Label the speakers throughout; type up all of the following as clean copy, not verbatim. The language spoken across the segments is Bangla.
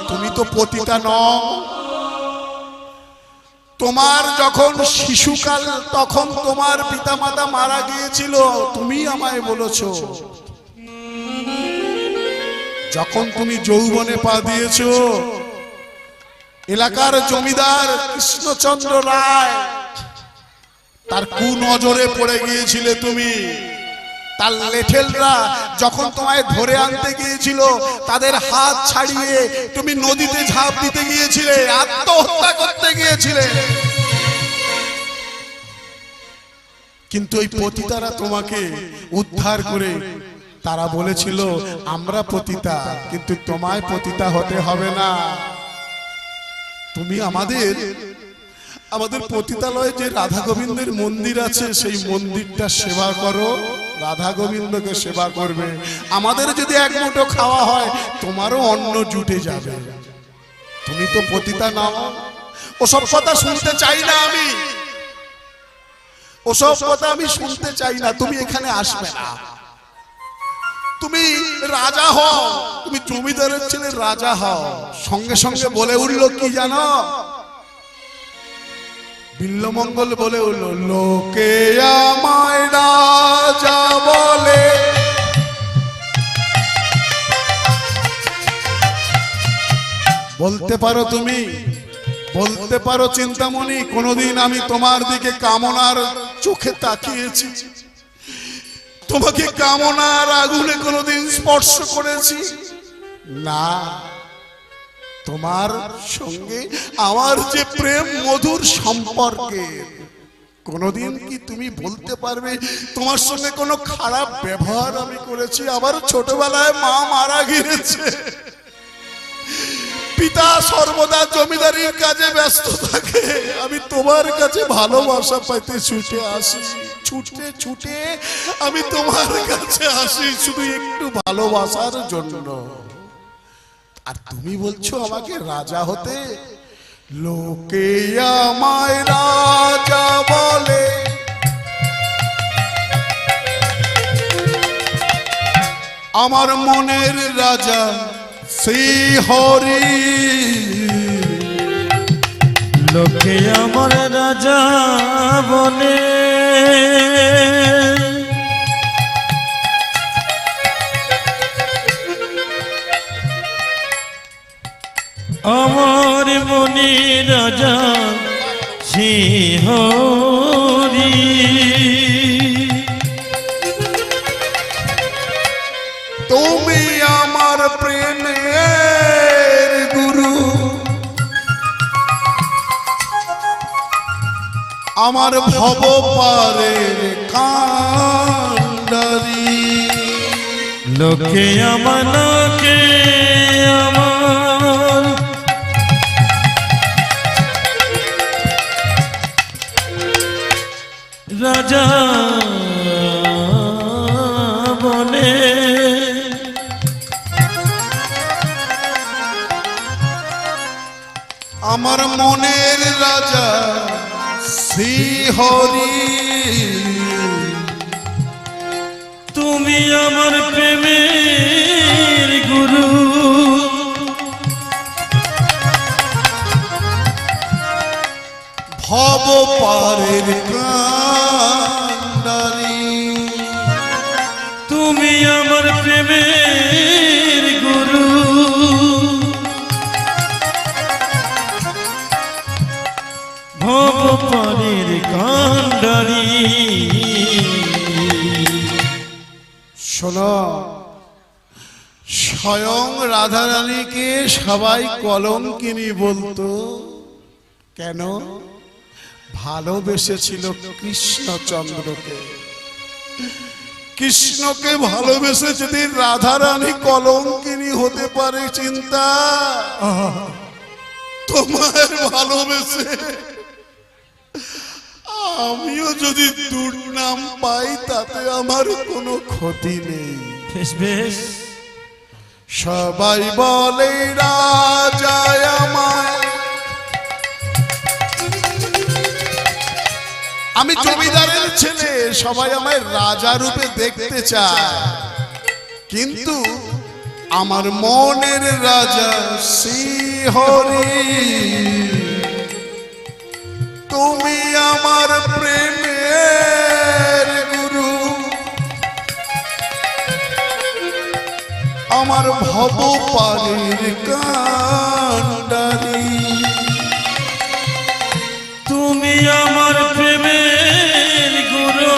Speaker 1: তুমি তো পতিতা নও। তোমার যখন শিশুকাল তখন তোমার পিতামাতা মারা গিয়েছিল, তুমি আমায় বলেছো। যখন তুমি যৌবনে পা দিয়েছো, এলাকার জমিদার কৃষ্ণচন্দ্র রায় তার কুনজরে পড়ে গিয়েছিলে তুমি। তার লেঠেলরা যখন তোমায় ধরে আনতে গিয়েছিল, তাদের হাত ছাড়িয়ে তুমি নদীতে ঝাঁপ দিতে গিয়েছিলে, আত্মহত্যা করতে গিয়েছিলে। কিন্তু এই পতিতারা তোমাকে উদ্ধার করে তারা বলেছিল, আমরা পতিতা, কিন্তু তোমায় পতিতা হতে হবে না। তুমি আমাদের পতিতালয়ে যে রাধা গোবিন্দের মন্দির আছে, সেই মন্দিরটা সেবা করো, রাধা গোবিন্দকে সেবা করবে। আমাদের যদি এক মুঠো খাওয়া হয়, তোমারও অন্ন জুটে যাবে। তুমি তো পতিতা নাও। ওসব কথা শুনতে চাই না আমি, ওসব কথা আমি শুনতে চাই না। তুমি এখানে আসবে না। তুমি রাজা হও, তুমি জমিদারের ছেলে রাজা হও। সঙ্গে সঙ্গে বলে উঠলো কি জানো? বিল্লমঙ্গল বলে উঠল, লোকে আমায় রাজা বলে। বলতে পারো তুমি, বলতে পারো চিন্তামণি, কোনদিন আমি তোমার দিকে কামনার চোখে তাকিয়েছি? তোমাকে কামনার আগুনে কোনদিন স্পর্শ করেছি? না। তোমার সঙ্গে আমার যে প্রেম মধুর সম্পর্কে, কোনদিন কি তুমি বলতে পারবে তোমার সঙ্গে কোনো খারাপ ব্যবহার আমি করেছি? আবার ছোটবেলায় মা মারা গিয়েছে, পিতা সর্বদা জমিদারির কাজে ব্যস্ত থাকে, আমি তোমার কাছে ভালোবাসা পাইতে ছুটে আসি, ছুটে ছুটে আমি তোমার কাছে আসি শুধু একটু ভালোবাসার জন্য। আর তুমি বলছো আমাকে রাজা হতে? লোকে আমায় রাজা বলে, আমার মনের রাজা শ্রী হরি।
Speaker 2: লোকে আমার রাজা বলে, আমার মনে রাজা শ্রী হরি।
Speaker 1: তুমি আমার প্রেমের গুরু, আমার ভব পারের কান্ডারি।
Speaker 2: লোকে আমার, লোকে আমার রাজা বলে,
Speaker 1: আমার মনের রাজা শ্রী হরি।
Speaker 2: তুমি আমার প্রেমের গুরু,
Speaker 1: ভব পারের কান্ডারি।
Speaker 2: তুমি আমার প্রেমের গুরু, ভবপারের কান্ডারি।
Speaker 1: শোনো, স্বয়ং রাধারানীকে সবাই কলঙ্কিনী বলতো। কেন? ভালোবেসেছিল কৃষ্ণচন্দ্রকে। কৃষ্ণকে ভালোবেসে যদি রাধারানী কলঙ্কিনী হতে পারে, চিন্তা। তোমার ভালোবেসে আমিও যদি দুর্নাম পাই, তাতে আমার কোনো ক্ষতি নেই।
Speaker 2: বেশ বেশ,
Speaker 1: সবাই বলে রাজা আমায়, আমি জমিদারের ছেলে, সবাই আমায় রাজা রূপে দেখতে চায়। কিন্তু আমার মনের রাজা শ্রীহরি, তুমি আমার প্রেমের গুরু, আমার ভব পারের কান্ডারি।
Speaker 2: তুমি আমার প্রেমের গুরু,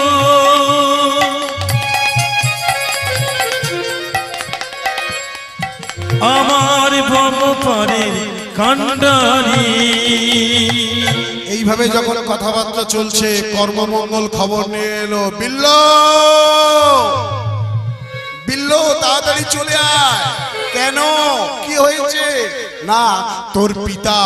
Speaker 2: আমার ভবপারের কান্ডারি।
Speaker 1: এইভাবে যখন কথাবার্তা চলছে, কর্মমঙ্গল খবর নিয়ে এলো। বিল্লো, বিল্লো তাড়াতাড়ি চলে আয়। কেন, কি হয়েছে? না, তোর পিতা